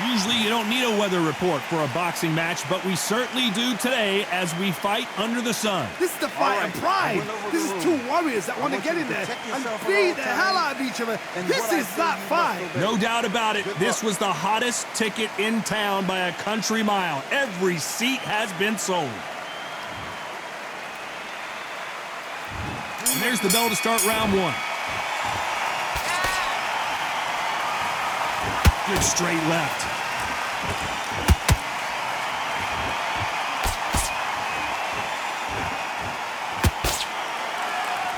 Usually you don't need a weather report for a boxing match, but we certainly do today as we fight under the sun. This is the fight of pride. This is two warriors that want to get in there and beat the hell out of each other. This is that fight. No doubt about it. This was the hottest ticket in town by a country mile. Every seat has been sold. And there's the bell to start round one. Good straight left.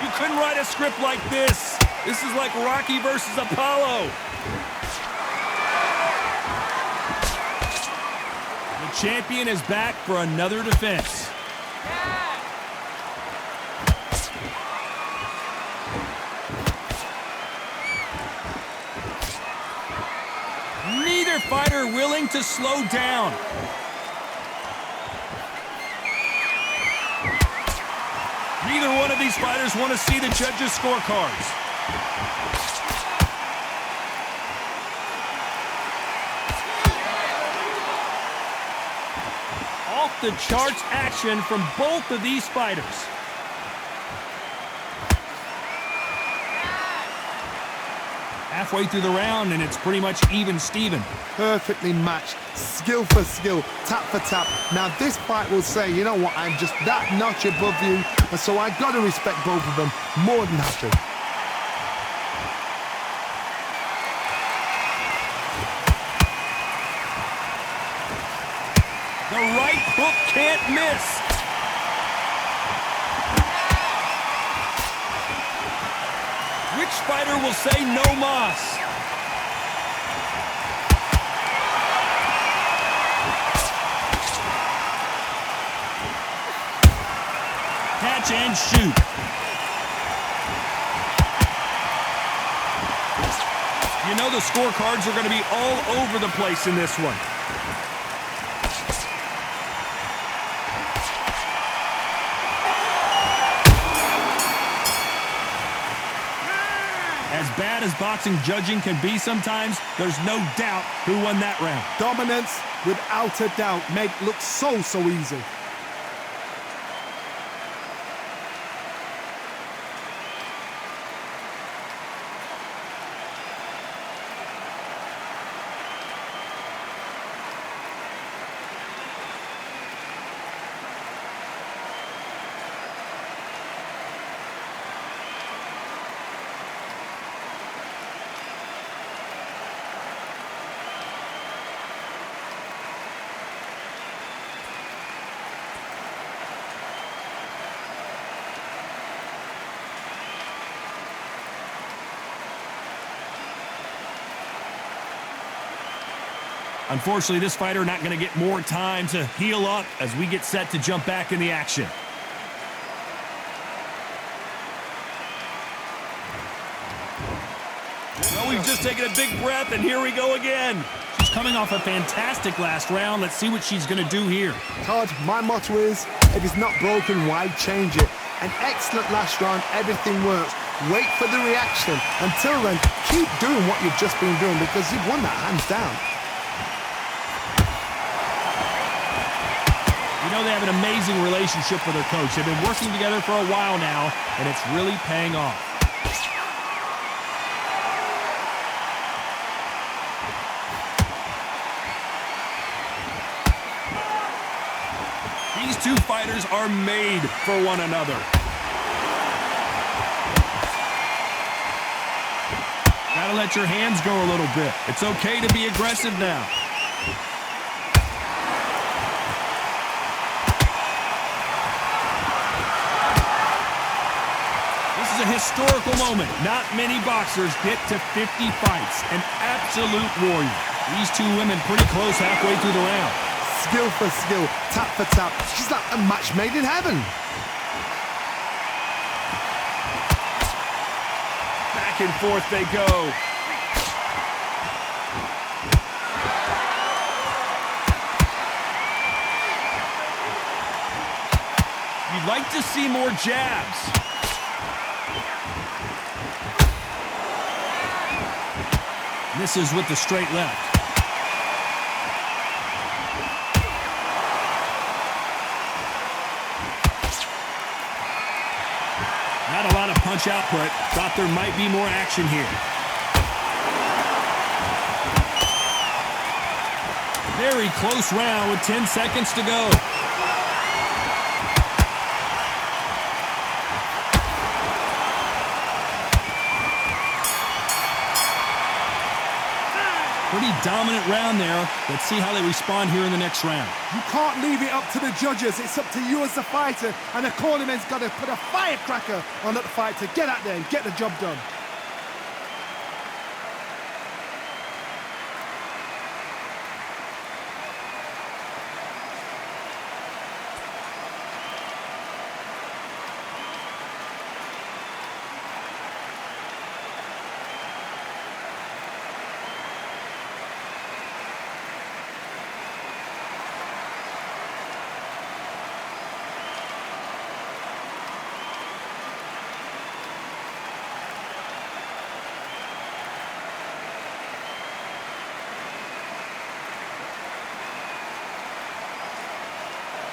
You couldn't write a script like this. This is like Rocky versus Apollo. The champion is back for another defense. Neither fighter willing to slow down. Neither one of these fighters want to see the judges' scorecards. Off the charts action from both of these fighters. Halfway through the round, and it's pretty much even Steven. Perfectly matched, skill for skill, tap for tap. Now this fight will say, you know what, I'm just that notch above you, and so I got to respect both of them more than happy. The right hook can't miss. Which fighter will say no mas? Catch and shoot. You know the scorecards are going to be all over the place in this one. As bad as boxing judging can be sometimes, there's no doubt who won that round. Dominance, without a doubt, made look so easy. Unfortunately, this fighter not going to get more time to heal up as we get set to jump back in the action. Well, we've just taken a big breath, and here we go again. She's coming off a fantastic last round. Let's see what she's going to do here. Todd, my motto is, if it's not broken, why change it? An excellent last round, everything works. Wait for the reaction. Until then, keep doing what you've just been doing because you've won that hands down. You know they have an amazing relationship with their coach. They've been working together for a while now, and it's really paying off. These two fighters are made for one another. Gotta let your hands go a little bit. It's okay to be aggressive now. A historical moment. Not many boxers get to 50 fights. An absolute warrior. These two women pretty close halfway through the round. Skill for skill, tap for tap. She's like a match made in heaven. Back and forth they go. You'd like to see more jabs. Misses with the straight left. punch output. Thought there might be more action here. Very close round with 10 seconds to go. Pretty dominant round there. Let's see how they respond here in the next round. You can't leave it up to the judges. It's up to you as the fighter, and the cornerman's got to put a firecracker on that fight to get out there and get the job done.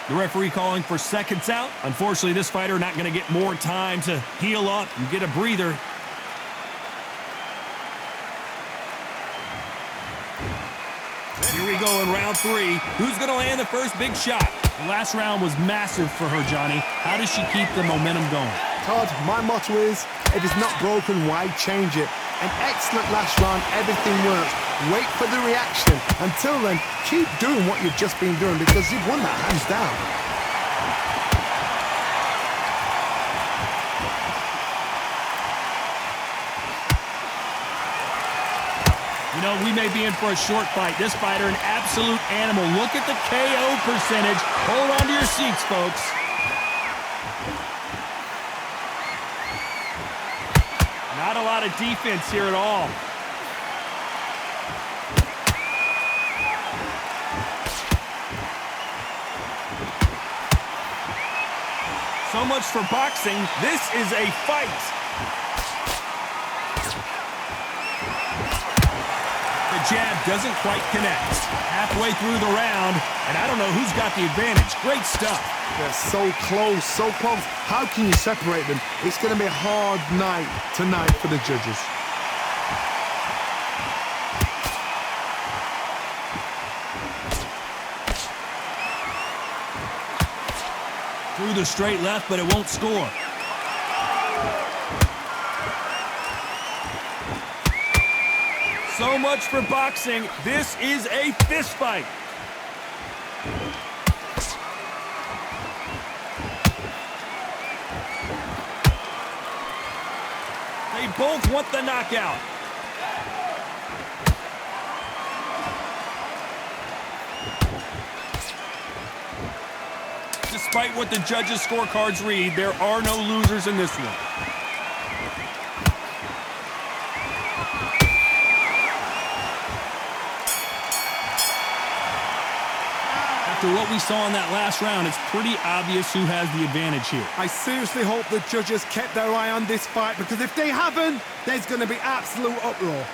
The referee calling for seconds out. Unfortunately, this fighter not going to get more time to heal up and get a breather. Here we go in round 3. Who's going to land the first big shot? The last round was massive for her, Johnny. How does she keep the momentum going? Todd, my motto is, if it's not broken, why change it? An excellent last round, everything works. Wait for the reaction. Until then, keep doing what you've just been doing because you've won that hands down. You know, we may be in for a short fight. This fighter, an absolute animal. Look at the KO percentage. Hold on to your seats, folks. Not a lot of defense here at all. So much for boxing. This is a fight. The jab doesn't quite connect. Halfway through the round, and I don't know who's got the advantage. Great stuff. They're so close, so close. How can you separate them? It's going to be a hard night tonight for the judges. Through the straight left, but it won't score. So much for boxing. This is a fist fight. They both want the knockout. Despite what the judges' scorecards read, there are no losers in this one. After what we saw in that last round, it's pretty obvious who has the advantage here. I seriously hope the judges kept their eye on this fight because if they haven't, there's going to be absolute uproar.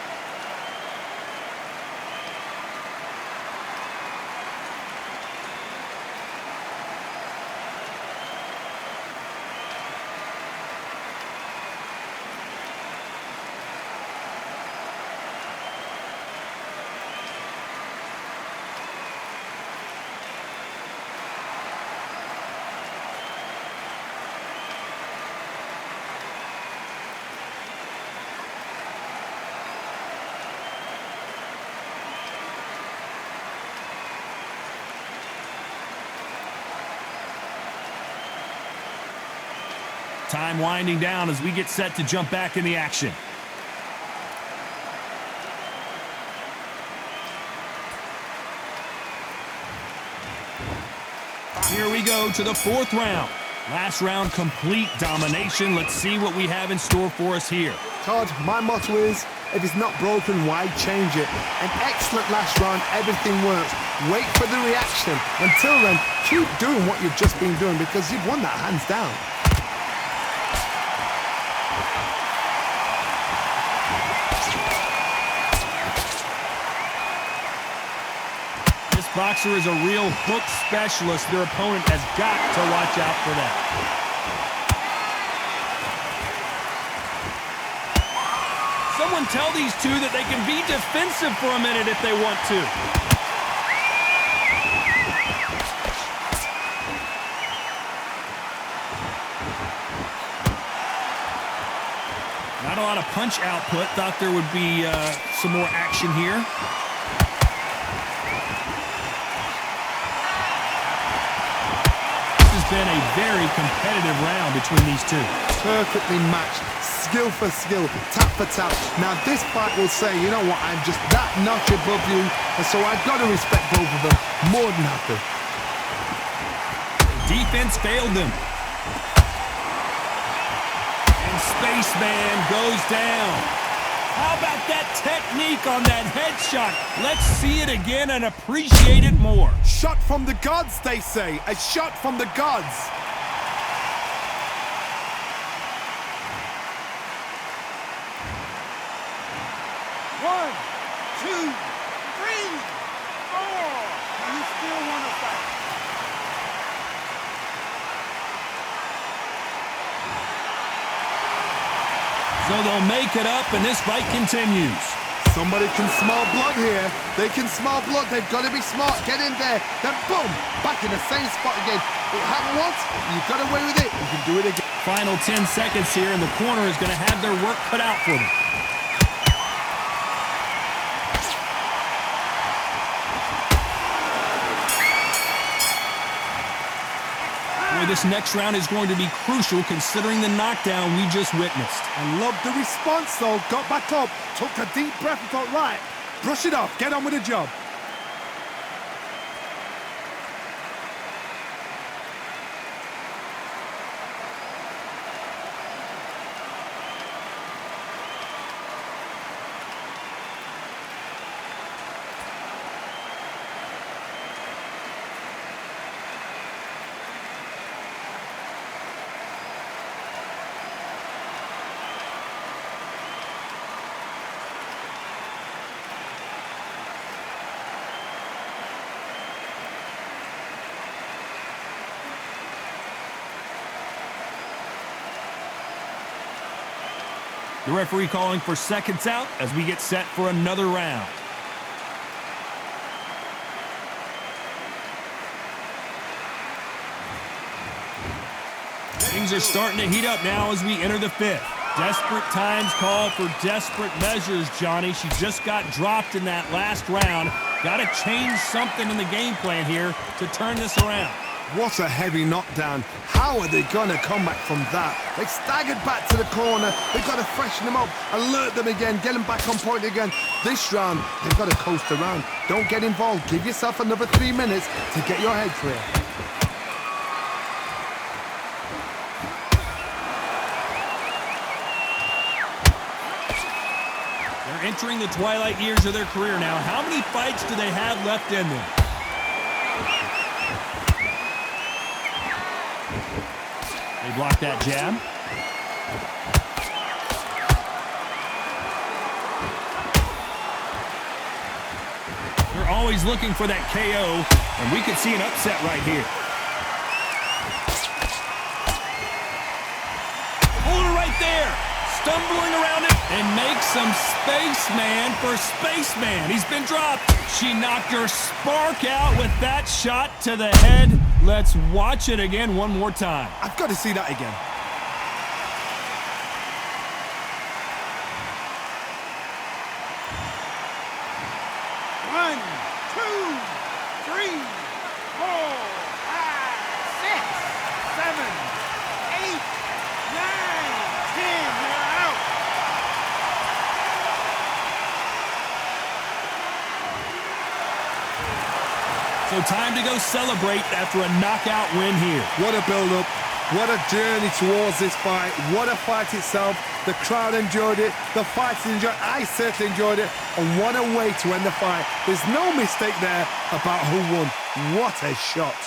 Time winding down as we get set to jump back in the action. Here we go to the fourth round. Last round, complete domination. Let's see what we have in store for us here. Todd, my motto is, if it's not broken, why change it? An excellent last round, everything works. Wait for the reaction. Until then, keep doing what you've just been doing because you've won that hands down. Boxer is a real hook specialist. Their opponent has got to watch out for that. Someone tell these two that they can be defensive for a minute if they want to. Not a lot of punch output. Thought there would be some more action here. This has been a very competitive round between these two. Perfectly matched, skill for skill, tap for tap. Now this fight will say, you know what, I'm just that notch above you, and so I've got to respect both of them. More than happy. Defense failed them. Spaceman goes down. How about that technique on that headshot? Let's see it again and appreciate it more. Shot from the gods, they say. A shot from the gods. One, two, three, four. You still want to fight? So they'll make it up, and this fight continues. Somebody can smell blood here. They can smell blood. They've got to be smart. Get in there. Then boom, back in the same spot again. It happened once. You got away with it. You can do it again. Final 10 seconds here, and the corner is going to have their work cut out for them. Boy, this next round is going to be crucial considering the knockdown we just witnessed. I love the response, though. Got back up, took a deep breath and thought, right, brush it off. Get on with the job. The referee calling for seconds out as we get set for another round. Things are starting to heat up now as we enter the fifth. Desperate times call for desperate measures, Johnny. She just got dropped in that last round. Got to change something in the game plan here to turn this around. What a heavy knockdown. How are they going to come back from that? They staggered back to the corner. They've got to freshen them up, alert them again, get them back on point again. This round, they've got to coast around. Don't get involved. Give yourself another 3 minutes to get your head clear. They're entering the twilight years of their career now. How many fights do they have left in them? They block that jab. They're always looking for that KO, and we could see an upset right here. Hold her right there. Stumbling around it and makes some spaceman for spaceman. He's been dropped. She knocked her spark out with that shot to the head. Let's watch it again one more time. I've got to see that again. One, two, three, four, five, six, seven, eight, nine, 10. They're out. So time to go celebrate after a knockout win here. What a build-up. What a journey towards this fight. What a fight itself. The crowd enjoyed it. The fighters enjoyed it. I certainly enjoyed it. And what a way to end the fight. There's no mistake there about who won. What a shot.